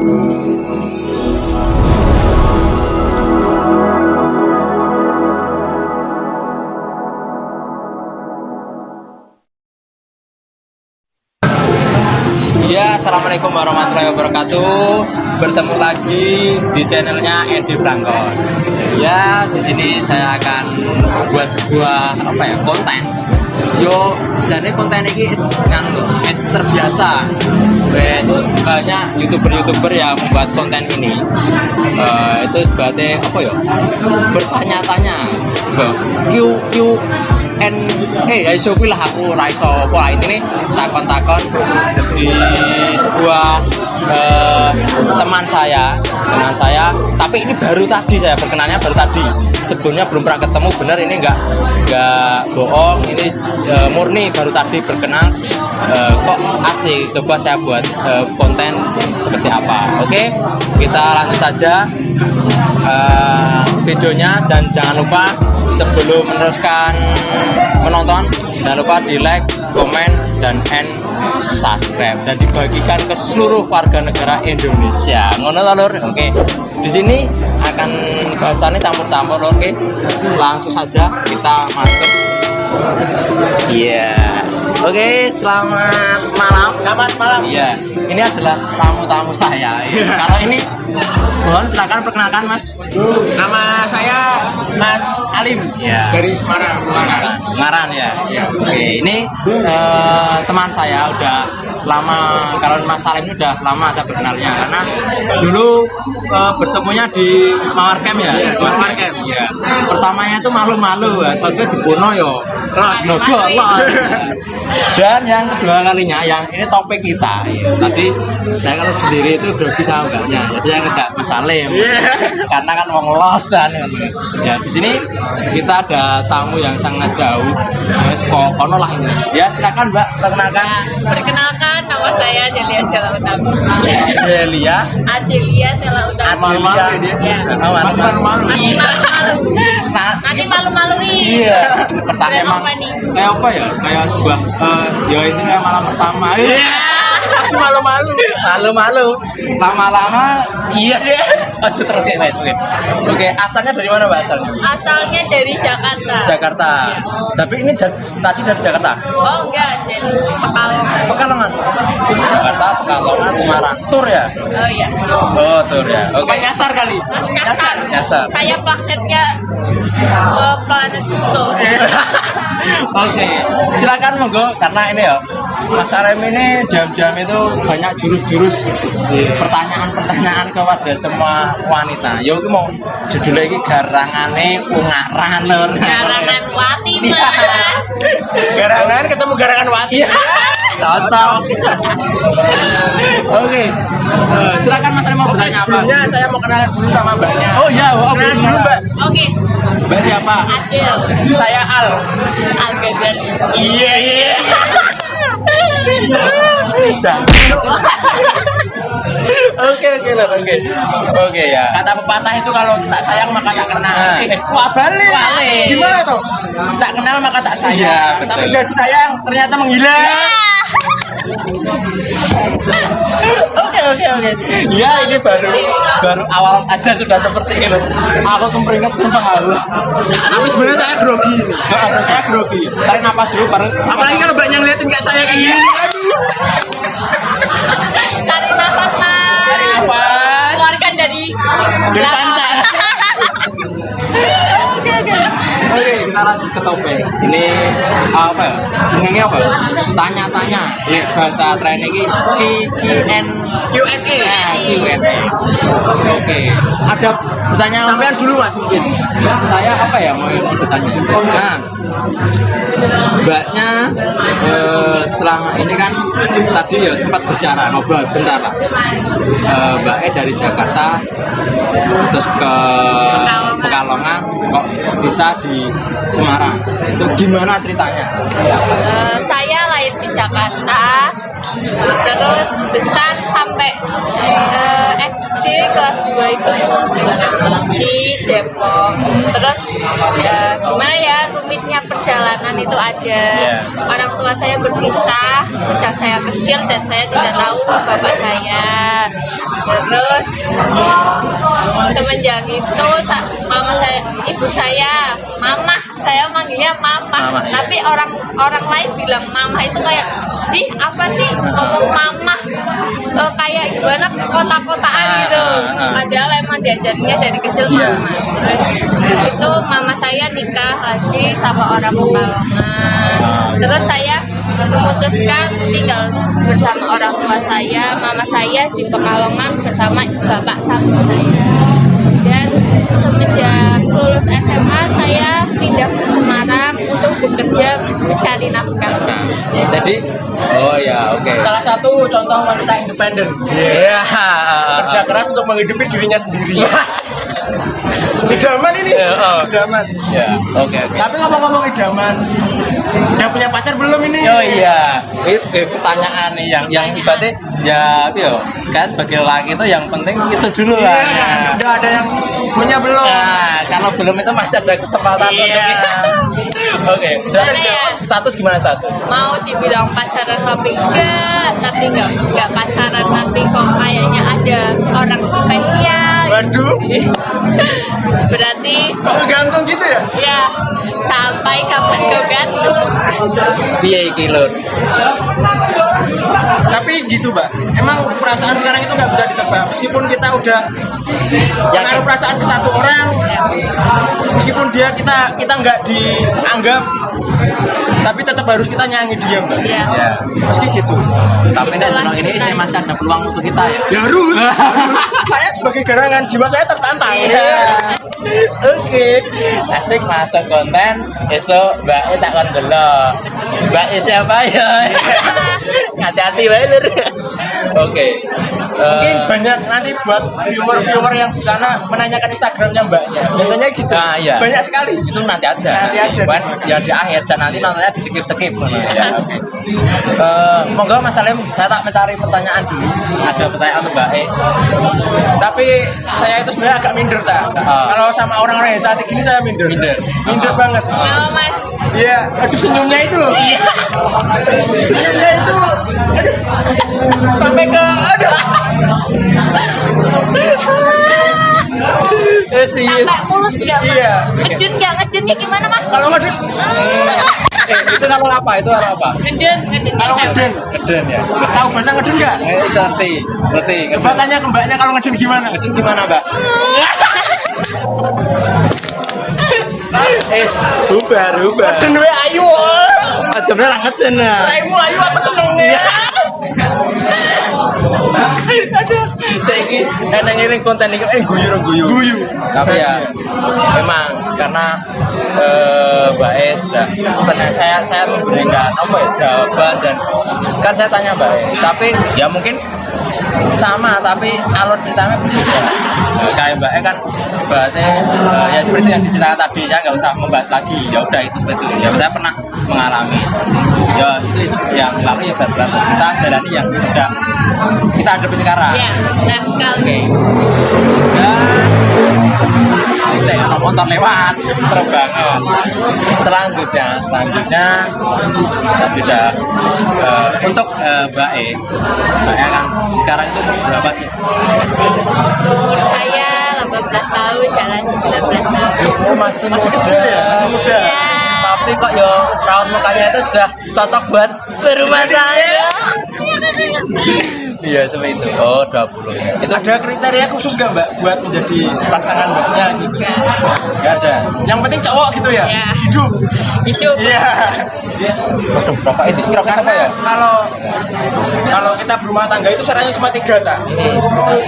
Ya, assalamualaikum warahmatullahi wabarakatuh. Bertemu lagi di channelnya Edi Blangkon. Ya, di sini saya akan membuat sebuah konten. Yo, jadi konten ini is terbiasa. Wes banyak youtuber yang membuat konten ini. Itu sebagai bertanya-tanya. Iso kuwi lah aku ra iso apa ini takon-takon di sebuah teman saya, tapi ini baru tadi saya berkenalnya baru tadi. Sebelumnya belum pernah ketemu, bener ini enggak bohong, ini murni baru tadi berkenal. Kok asik, coba saya buat konten seperti apa. Oke, kita langsung saja videonya, dan jangan lupa sebelum meneruskan menonton, jangan lupa di like, komen, dan subscribe, dan dibagikan ke seluruh warga negara Indonesia. Ngono ta, Lur? Oke. Di sini akan bahasannya campur-campur, Lur. Oke. Langsung saja kita masuk. Iya. Oke, selamat malam. Selamat malam. Iya. Ini adalah tamu-tamu saya. Kalau ini mohon silakan perkenalkan, Mas. Nama saya Mas Alim, dari Semarang. Semarang ya. Oke, ini teman saya udah lama. Kalau Mas Alim ini udah lama saya berkenalnya, karena dulu bertemunya di Mawar Camp ya. Mawar Camp. Ya. Pertamanya itu malu-malu ya, soalnya jebono yo. Nogo los. Dan yang kedua kalinya, yang ini topik kita. Ya. Tadi saya kalau sendiri itu grogi sama mbaknya, jadi saya ngejak Mas Alim. Karena kan wong losan ya. Di sini kita ada tamu yang sangat jauh. Kono lah ini. Ya, silakan Mbak, perkenalkan. Perkenalkan, nama saya Adelia Sela Utami. Adelia Sela Utami. Adelia. Ya. Masih malu-malu. Nanti malu-malui. Iya. Pertanyaan kayak apa ya? Kayak sebuah ya ini kayak malam pertama. Masih malu-malu. Malu-malu. Lama-lama iya. Aja terus ya, Oke, asalnya dari mana, Mbak, asalnya? Asalnya dari Jakarta. Jakarta. Tapi ini tadi dari Jakarta? Oh enggak, dari Pekalongan. Pekalongan. Jakarta, Pekalongan, Semarang. Tur ya? Oh iya. Oh, tur ya. Oke. Nyasar kali. Nyasar. Saya planetnya planet Pluto. Oke, silakan monggo, karena ini ya Mas Alim ini jam-jam itu banyak jurus-jurus pertanyaan-pertanyaan kepada semua wanita. Yo, mau judulnya ini garangane ungaran, Lur. Garangan Wati, Mas. Garangan ketemu garangan Wati. Cocok. Oke, silakan Mas Alim mau bertanya apa? Sebelumnya saya mau kenalan dulu sama mbaknya. Oh iya, kenalan dulu, Mbak. Oke. Mbak siapa? Adel. Saya Al. Al-Ghazali. Iya. Oke ya. Kata pepatah itu kalau tak sayang maka tak kenal. Wah, balik. Gimana tuh? Tak kenal maka tak sayang. Iya, Tapi betul. sudah disayang ternyata menghilang. Oke. Ya, ini baru awal aja sudah seperti ini loh. Aku kemperingat sumpah aku. Tapi sebenarnya saya grogi ini. Saya grogi. Tarik napas dulu bareng. Apalagi kalau banyak ngeliatin kayak saya kayak gini. Tarik nafas, Mas. Tarik nafas. Keluarkan dari pantat. Oke, kita lanjut ke topik. Ini apa ya? Jenengnya apa? Tanya-tanya. Bahasa tren ini Q&A. Oke. Ada pertanyaan Sampean dulu, Mas, mungkin. saya apa ya mau bertanya? Nah, mbaknya selama ini kan tadi ya sempat bicara ngobrol bentar lah. Mbaknya dari Jakarta terus ke Pekalongan kok bisa di Semarang, itu gimana ceritanya? Saya lahir di Jakarta, terus besar sampai SD kelas 2 itu di Depok. Terus ya gimana ya, rumitnya perjalanan itu ada. Orang tua saya berpisah sejak saya kecil dan saya tidak tahu bapak saya. Terus semenjak itu ibu saya, mama, saya manggilnya mama. Mama, iya. Tapi orang lain bilang mama itu kayak, ih apa sih ngomong mama, kayak gimana kota-kotaan gitu. Padahal emang diajarnya dari kecil mama. Terus itu mama saya nikah lagi sama orang Pekalongan. Terus saya memutuskan tinggal bersama orang tua saya, mama saya di Pekalongan bersama bapak sama saya. Dan semenjak lulus SMA saya pindah ke Semarang untuk bekerja mencari nafkah. Jadi, oh ya, oke. Salah satu contoh wanita independen. Iya. Kerja keras untuk menghidupi dirinya sendiri. Idaman ini. Idaman. Ya, oke. Tapi ngomong-ngomong idaman, udah punya pacar belum ini? Oh iya, ini pertanyaan nih yang ibaratnya ya itu ya, kayak sebagai laki itu yang penting itu dulu lah. Iya, kan? Udah ada yang punya belum? Nah, kalau belum itu masih ada kesempatan Iya. untuk kita. Oke, udah Gimana ya? status gimana status? Mau dibilang pacaran tapi enggak pacaran, tapi kok kayaknya ada orang spesial. Waduh, Berarti kok gantung gitu ya? ya sampai kapan kau gantung. Piye iki lur? Tapi gitu, Mbak. Emang perasaan sekarang itu nggak bisa ditebak. Meskipun kita udah menaruh perasaan ke satu orang, meskipun kita nggak dianggap, tapi tetap harus kita nyanyi dia, Mbak. Iya. Ya. Meski gitu. Tapi nek ini saya masih ada peluang untuk kita ya. Ya harus. Saya sebagai garangan jiwa saya tertantang. Oke. Asik masuk konten, esok Mbak E tak kon delok. Mbak E siapa ya? Hati-hati wae lur. Oke. Mungkin banyak nanti buat viewer-viewer yang di sana menanyakan Instagramnya Mbaknya. Biasanya gitu. Nah, iya. Banyak sekali. Itu nanti aja. Nanti aja. Bukan ya di akhir dan nanti nontonnya di skip-skip. Ya, oke. Monggo Mas Salim, saya tak mencari pertanyaan dulu. Ada pertanyaan untuk Mbak E. Tapi saya itu sebenarnya agak minder, Cak. Kalau sama orang-orang yang cantik gini saya minder. Minder banget. Mau Mas, Iya, aduh senyumnya itu loh. Iya. Senyumnya itu. Aduh. Sampai ke aduh. Serius. sampai mulus nggak Mas? Iya. Ngeden gimana Mas? Kalau ngedun, Itu kalau apa? Itu kalau apa? Ngeden kalau ngedun, Ngeden ya. tahu bahasa ngedun nggak? Ngerti. Coba tanya ke Mbaknya kalau ngedun gimana? Ngeden gimana, Mbak? Bubar. Ngedun we ayu. Aja bener ngeden nah. Raimu ayu aku seneng nih. Aduh. Saiki enak ngiring konten iki guyu. Tapi ya memang karena Mbak E sudah pertanyaan saya memberikan apa ya jawaban dan kan saya tanya Mbak E, tapi ya mungkin sama tapi alur ceritanya berbeda. Kayak Mbak E kan berarti ya seperti yang diceritakan tadi, saya nggak usah membahas lagi, ya udah itu seperti itu. Ya saya pernah mengalami, ya itu yang lalu ya berlalu, kita jalani yang sudah kita hadapi sekarang. Ya, benar sekali. Saya motor lewat, seru banget. Selanjutnya tidak untuk Mbak E kan sekarang itu berapa sih? Umur saya 18 tahun, jalan 19 tahun. Oh, masih Kecil ya, masih muda. Ya. Tapi kok ya raut mukanya itu sudah cocok buat berumah tangga. Iya seperti itu. Oh 20 ya. Itu ada kriteria khusus nggak Mbak buat menjadi pasangan Mbaknya gitu? Nggak ada. Yang penting cowok gitu ya. Ya. Hidup. Hidup. Iya. Waduh, berapa ini? Kira-kira siapa ya? Kalau kita berumah tangga itu syaratnya cuma 3, Cak.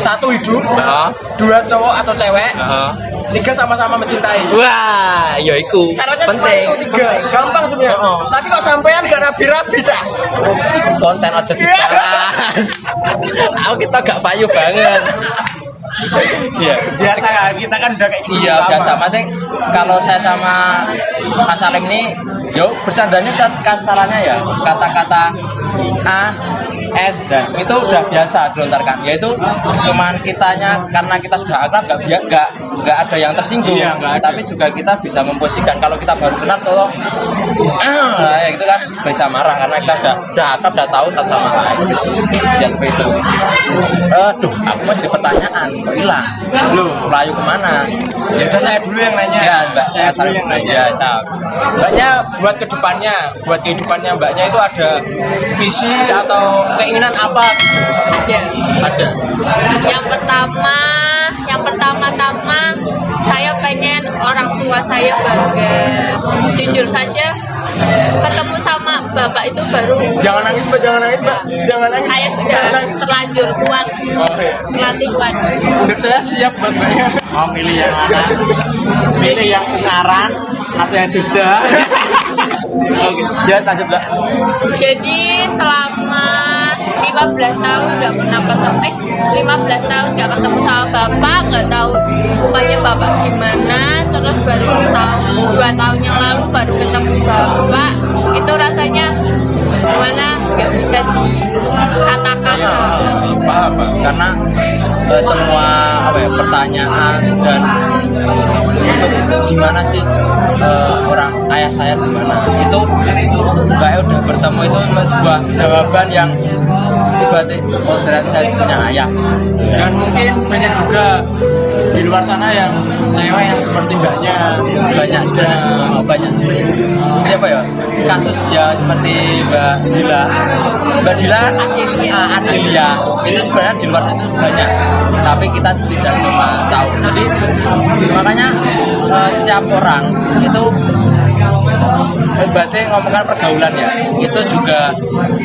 1 hidup, Heeh. 2 cowok atau cewek, Heeh. 3 sama-sama mencintai. Wah, ya iku. Syaratnya cuma Penting. itu 3, gampang sebenarnya. Heeh. Tapi kok sampean gak rabi-rabi, Cak? Konten aja dibahas. Aku kita gak payu banget. Iya. Biasa kita kan udah kayak gitu. Iya lama. biasa. Maksudnya kalau saya sama Mas Salim ini, yo bercandanya kasarannya ya kata-kata A es, dan itu udah biasa dilontarkan. Yaitu cuman kitanya karena kita sudah akrab nggak ada yang tersinggung, Iya, nggak ada. tapi juga kita bisa memposisikan kalau kita baru kenal tuh ya gitu kan bisa marah karena kita udah akrab, udah tahu satu sama lain gitu. Ya seperti itu. Aku masih pertanyaan kok hilang. Loh, Melayu kemana? ya udah saya dulu yang nanya. Ya Mbak, saya dulu yang nanya. Ya, siap. Mbaknya buat kedepannya, buat kehidupannya Mbaknya itu ada visi atau keinginan apa? Ada. Ada. Yang pertama-tama saya pengen orang tua saya bangga. Jujur saja, ketemu sama bapak itu baru Jangan nangis Mbak, jangan nangis Mbak, jangan nangis. saya sudah Jangan nangis. terlanjur kuat, Oh, iya. terlatih kuat. Untuk saya siap buat Mbaknya. Mau milih yang mana? Milih yang Ungaran atau yang Jogja? Oke, ya lanjut Mbak. Jadi selama 15 tahun nggak pernah ketemu, 15 tahun nggak ketemu sama bapak, nggak tahu mukanya bapak gimana. Terus baru tahun 2 tahun yang lalu baru ketemu bapak, itu rasanya gimana? Nggak bisa dikatakan. Iya, paham Pak. Karena semua pertanyaan dan untuk di mana sih orang ayah saya di mana itu kayak udah bertemu itu sebuah jawaban yang tiba-tiba oh ternyata saya punya ayah. Dan mungkin banyak juga di luar sana yang cewek yang seperti Mbaknya. Banyak sebenarnya banyak siapa ya kasus ya seperti Mbak Dila kan Adelia itu sebenarnya di luar itu banyak, tapi kita tidak cuma tahu. Jadi makanya setiap orang itu berarti ngomongkan pergaulan ya, itu juga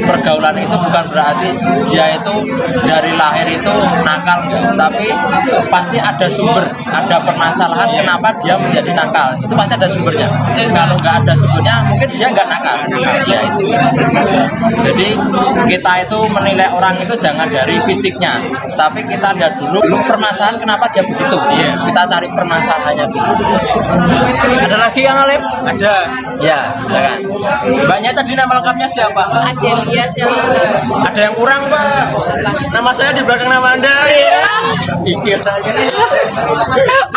pergaulan itu bukan berarti dia itu dari lahir itu nakal, tapi pasti ada sumber, ada permasalahan kenapa dia menjadi nakal, itu pasti ada sumbernya. Kalau nggak ada sumbernya mungkin dia nggak nakal ya itu. Jadi kita itu menilai orang itu jangan dari fisiknya, tapi kita lihat dulu permasalahan kenapa dia begitu. Kita cari permasalahannya dulu. Ada lagi Kang Alif? Ada. Ya, kan. Mbaknya tadi nama lengkapnya siapa? Adelia siapa? Ada yang kurang Pak. Nama saya di belakang nama Anda. Iya. Pikir saja.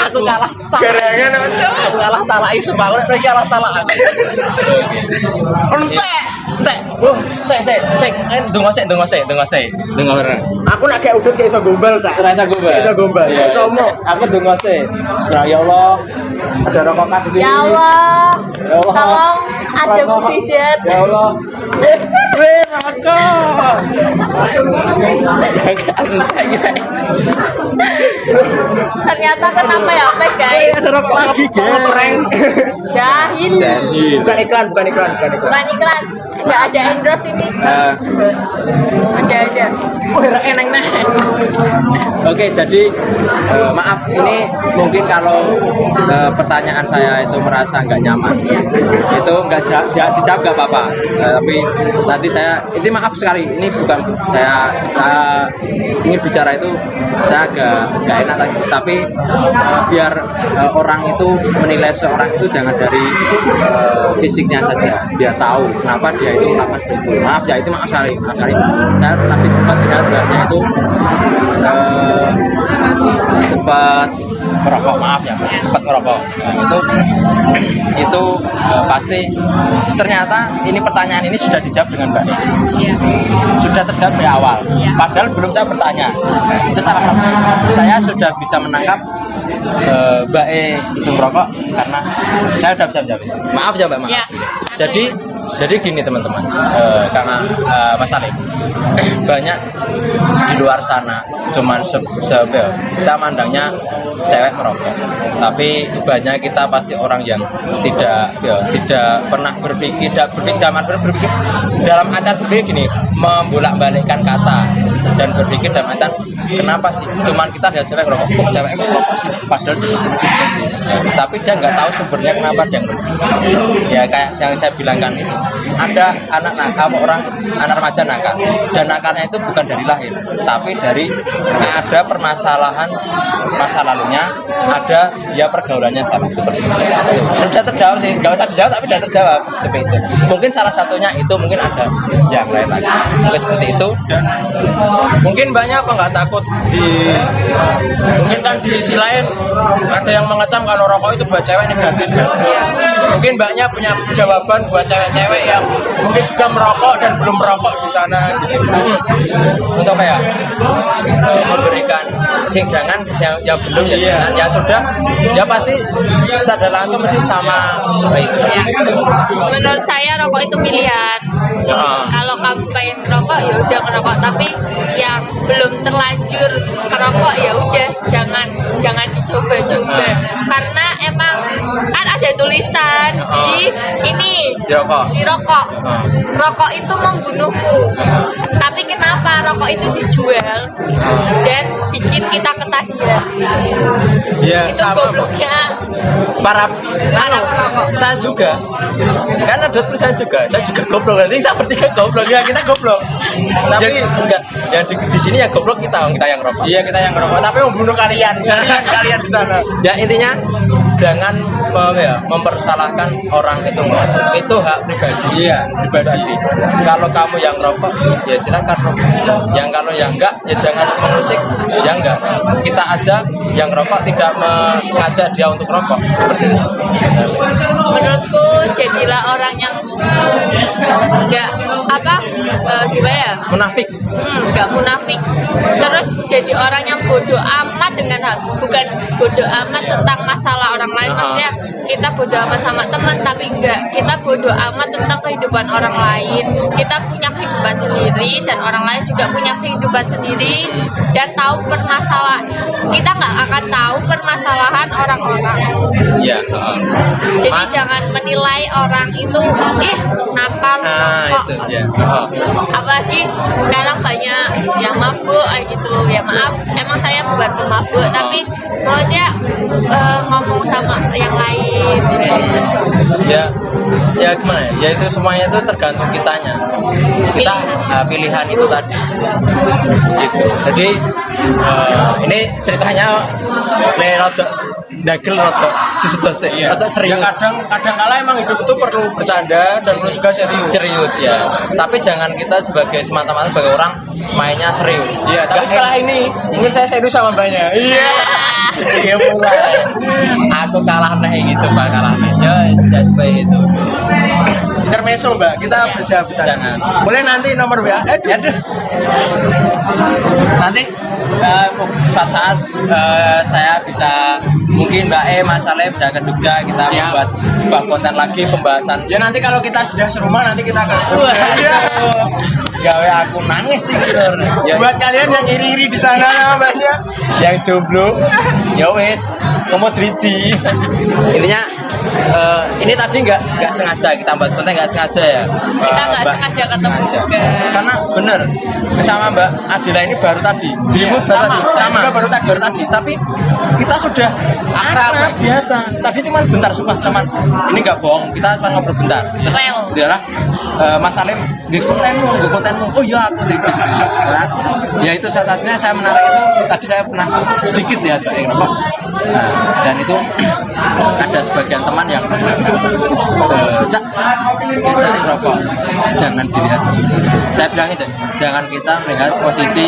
Aku kalah. Garangan nama Aku kalah talak isu Pak. Aku kalah talak. Entek. Entek. Tunggu sik. Aku nak kayak udut kayak iso gombal, Cak. Terasa gombal. Iso gombal. Iya. Iso omong. Aku tunggu sik. Ya Allah. Ada rokokan di sini. Ya Allah, Ya Allah. tolong ada Rokok. musisian. Ya Allah. Ternyata kenapa ya, Pak guys? Ada rokok lagi, Prank. Jahil. Bukan iklan. Bukan iklan. Nggak ada endorse ini. Ada. Eneng nih. Oke, jadi maaf ini mungkin kalau pertanyaan saya itu merasa nggak nyaman, itu nggak dijawab nggak apa-apa. Tapi tadi saya ini maaf sekali, ini bukan saya ingin bicara itu saya agak nggak enak tapi biar orang itu menilai seorang itu jangan dari fisiknya saja, biar tahu kenapa dia itu melakukan seperti itu. Maaf sekali. Saya tadi sempat lihat bahasanya itu sempat merokok, maaf ya, sempat merokok. Itu pasti ternyata ini pertanyaan ini sudah dijawab dengan baik. Iya. Sudah terjawab dari awal. Iya. Padahal belum saya bertanya. Itu salah satu. Saya sudah bisa menangkap Mbak E itu merokok karena saya sudah bisa menjawab. Maaf ya Mbak, maaf. Iya. Jadi gini teman-teman, karena Mas Alif banyak di luar sana cuman kita mandangnya cewek merokok, tapi banyak kita pasti orang yang tidak pernah berpikir dalam artian berpikir gini, membolak-balikkan kata dan berpikir dalam artian kenapa sih cuman kita lihat cewek merokok, cewek merokok sih, padahal sebetulnya tapi dia nggak tahu sumbernya kenapa dia ngerokok. Ya kayak yang saya bilangkan itu ada anak nakal, anak remaja nakal, dan nakalnya itu bukan dari lahir, tapi dari ada permasalahan masa lalunya, ada ya pergaulannya salah seperti itu. Sudah terjawab sih, nggak usah dijawab tapi sudah terjawab seperti itu. Mungkin salah satunya itu, mungkin ada yang lain lagi, mungkin seperti itu. Dan mungkin banyak apa nggak takut mungkin kan di sisi lain ada yang mengecam kalau rokok itu buat cewek negatif. Mungkin mbaknya punya jawaban buat cewek-cewek yang mungkin juga merokok dan belum merokok di sana gitu. Untuk apa ya? Memberikan sing jangan, yang belum ya jangan, ya sudah, ya pasti sadar langsung mesti sama itu. Menurut saya rokok itu pilihan. Kalau kamu pengen ngerokok ya udah ngerokok, tapi yang belum terlanjur ngerokok ya udah jangan dicoba-coba. Karena emang kan ada tulisan di rokok. Rokok itu membunuhmu. Tapi kenapa rokok itu dijual dan bikin kita ketagihan? Ya, Itu sama, gobloknya para perokok. saya juga kan ada tulisan juga, saya juga goblok, nanti kita bertiga goblok ya, kita goblok tapi Ya, enggak, ya di sini ya goblok kita yang rokok. iya kita yang ngerokok tapi membunuh kalian di sana. Ya intinya jangan mempersalahkan orang itu hak pribadi. Iya, pribadi. Kalau kamu yang rokok ya silakan rokok, yang kalau yang enggak ya jangan mengusik, ya enggak, kita aja yang rokok tidak mengajak dia untuk rokok seperti itu. Menurutku jadilah orang yang nggak gimana ya, Munafik. nggak munafik, terus jadi orang yang bodoh amat dengan hal, bukan bodoh amat tentang masalah orang lain, maksudnya kita bodoh amat sama teman, tapi enggak, kita bodoh amat tentang kehidupan orang lain. Kita punya kehidupan sendiri dan orang lain juga punya kehidupan sendiri, dan tahu permasalahan, kita nggak akan tahu permasalahan orang-orang. Iya. Jadi jangan menilai orang itu nakal kok. Itu ya. Apalagi sekarang banyak yang mabuk gitu. Ya maaf, emang saya bukan pemabuk, tapi maksudnya ngomong sama yang lain gitu. Ya gimana ya? Ya itu semuanya itu tergantung kitanya. Kita pilihan itu tadi. Gitu. Jadi ini ceritanya rodok dagel rodok disedose atau serius. Ya kadang kala emang hidup itu perlu bercanda dan perlu juga serius Ya. Tapi jangan kita sebagai semata-mata sebagai orang mainnya serius. Iya, tapi setelah ini mungkin saya serius sama mbaknya. Iya mulai. Aku kalah nih gitu, Pak, kalah nih. Ya seperti itu. Intermezzo mbak, kita bercanda. Jangan. Boleh nanti nomor WA. Aduh. Nanti suatu saat saya bisa, mungkin Mbak Mas Saleh bisa ke Jogja, kita membuat sebuah konten lagi pembahasan. Ya nanti kalau kita sudah serumah nanti kita ke Jogja. Gawe aku nangis sih bener. Ya, Buat kalian yang iri-iri di sana mbaknya, yang jomblo, ya wes, kamu driji. Intinya ini tadi nggak sengaja kita buat konten, nggak sengaja ya. Kita nggak sengaja ketemu juga. Karena bener sama Mbak Adila ini baru tadi. Dirimu saya juga baru tadi. Tapi kita sudah akrab biasa. Tadi cuma bentar, sumpah cuman ini nggak bohong. Kita cuma ngobrol bentar. Terus adalah Mas Salim di kontenmu. Oh iya aku di nah, ya itu saatnya saya menarik itu. Tadi saya pernah sedikit lihat Mbak rokok. Nah, dan itu ada sebagian teman yang Cak, kita rokok jangan dilihat seperti itu. Saya bilang itu, jangan kita melihat posisi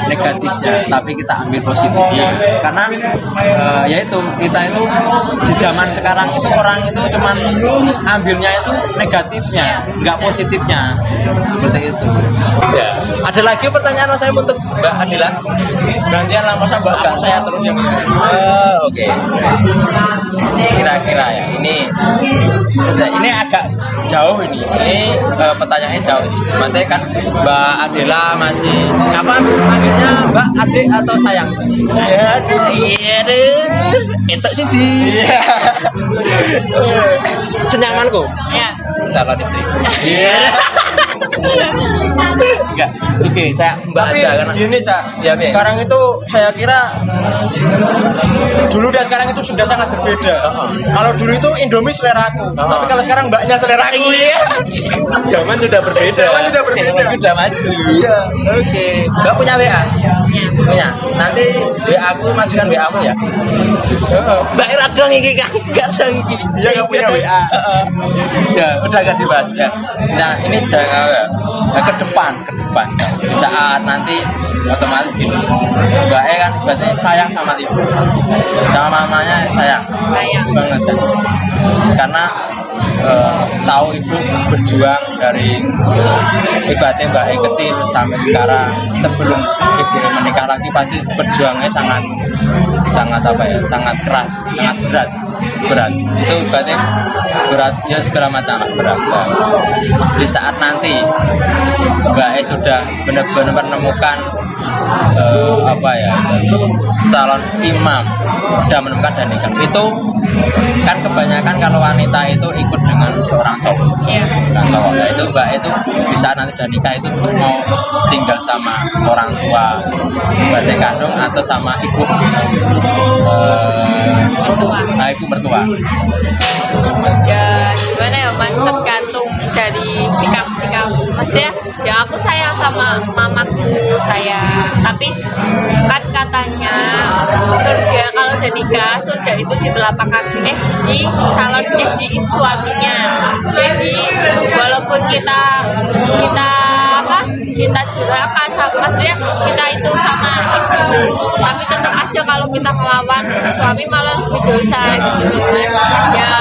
negatifnya, tapi kita ambil positifnya. Karena yaitu kita itu di zaman sekarang itu orang itu cuman ambilnya itu negatifnya, nggak positifnya. Seperti itu. Ya. Ada lagi pertanyaan saya untuk Mbak Adila? Gantian lah, masa mbak aku saya terus yang Oke. Kira-kira ya ini agak jauh ini. Ini pertanyaannya jauh. Nanti kan Mbak Adila masih apa manggilnya Mbak Adik atau sayang? ya Iya deh. Itu sih. iya Senyamanku. Ya. Calon istri. iya Enggak. Oke, saya Mbak Tapi aja karena gini Cak, Ya, Bi. sekarang itu saya kira dulu dan sekarang itu sudah sangat berbeda. Kalau dulu itu Indomie selera aku, tapi kalau sekarang mbaknya selera aku. Iya. zaman sudah berbeda. Zaman sudah berbeda. Zaman sudah maju. Iya. Oke. Mbak punya WA? Punya. Nanti WA aku masukkan WA-mu ya. Mbak Ira dong iki kan, enggak dong iki. Dia nggak punya WA. Ya, udah gak dibahas ya. Nah, ini jangan ke depan. Di saat nanti otomatis gini. Mbak E kan berarti sayang sama ibu. Sama mamanya sayang banget kan. Karena tahu ibu berjuang dari ibaratnya Mbak E kecil sampai sekarang, sebelum ibu menikah lagi pasti berjuangnya sangat apa ya, sangat keras, sangat berat itu berarti berat ya, segala macam lah berat. Di saat nanti Mbak E sudah benar-benar menemukan apa ya, calon imam, sudah menemukan dan nikah, itu kan kebanyakan kalau wanita itu ikut dengan orang cowok. Orang cowok. Nah, itu Mbak itu bisa nanti sudah nikah itu mau tinggal sama orang tua berarti kandung atau sama ibu ibu mertua. Ya gimana ya Mas, tergantung dari sikap-sikap. Maksudnya ya aku sayang sama mamaku, tapi kan katanya surga kalau udah nikah, surga itu di telapak kaki di suaminya. Jadi walaupun kita durhaka sama, maksudnya kita itu sama ibu, tapi tetap aja kalau kita melawan suami malah lebih dosa gitu kan. Ya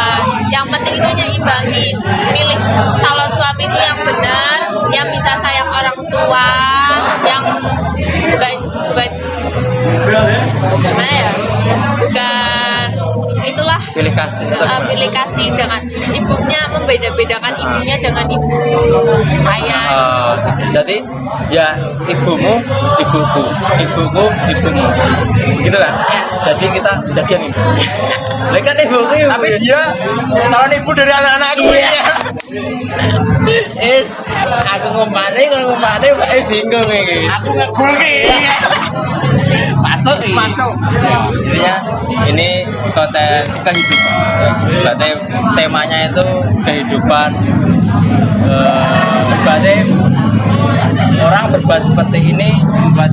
yang penting itu imbangi, milih calon suami itu yang benar, yang bisa sayang orang tua, yang bukan gimana ya, bukan itulah Pilih kasih dengan ibunya, membeda-bedakan ibunya dengan ibu saya. Jadi ya ibumu ibuku, ibumu gitu kan. Jadi kita jadian ibu. Kan ibuku Tapi dia calon ibu dari anak-anakku. Aku ngumpane Mbak E bingung iki. Aku ngegul ki. Masuk. Ya, intinya ini konten kehidupan. Berarti temanya itu kehidupan. Berarti orang berbuat seperti ini buat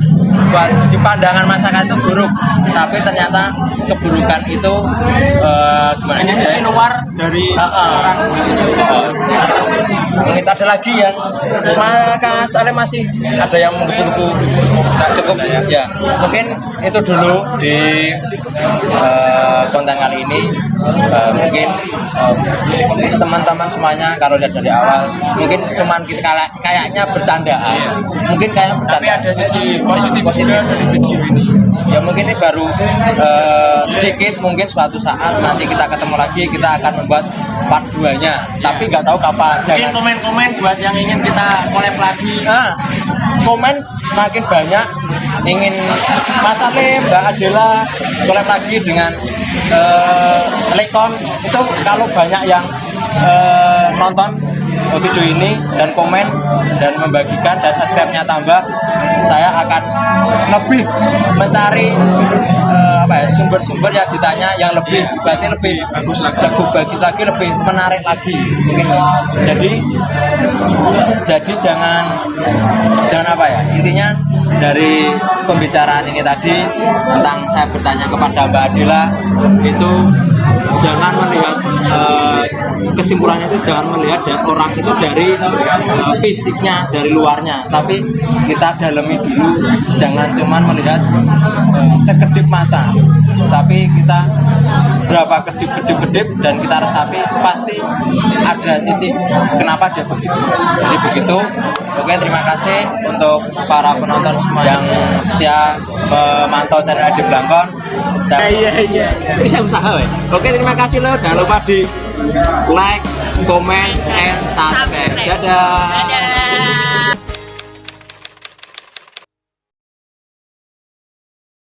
di pandangan masyarakat itu buruk, tapi ternyata keburukan itu gimana? Ini sisi luar dari orang. Mungkin ada lagi yang soalnya masih ada yang mengganggu cukup ya. Mungkin itu dulu di konten kali ini. Mungkin teman-teman semuanya kalau lihat dari awal mungkin cuman kita kayaknya bercandaan, mungkin kayak Tapi bercanda. ada sisi positif juga dari video ini. Ya mungkin ini baru sedikit, mungkin suatu saat nanti kita ketemu lagi, kita akan membuat part 2-nya. Tapi nggak tahu kapan. Mungkin komen-komen buat yang ingin kita collab lagi. Nah, komen makin banyak ingin Mas Ale, Mbak Adela collab lagi dengan Lekon. Itu kalau banyak yang nonton video ini dan komen dan membagikan dan subscribe-nya tambah, saya akan lebih mencari sumber-sumber yang ditanya yang lebih berarti lebih bagus lagi, lebih menarik lagi mungkin. Jadi jangan apa ya, intinya dari pembicaraan ini tadi tentang saya bertanya kepada Mbak Adela itu jangan melihat kesimpulannya itu jangan melihat orang itu dari fisiknya, dari luarnya, tapi kita dalami dulu, jangan cuman melihat sekedip mata, tapi kita berapa kedip dan kita resapi pasti ada sisi kenapa dia begitu. Jadi begitu. Oke, terima kasih untuk para penonton semua yang setia memantau channel Adi Blangkon. Iya. Bisa usaha ya. Oke, terima kasih loh. Jangan lupa di like, comment, and subscribe. Dadah. Dadah.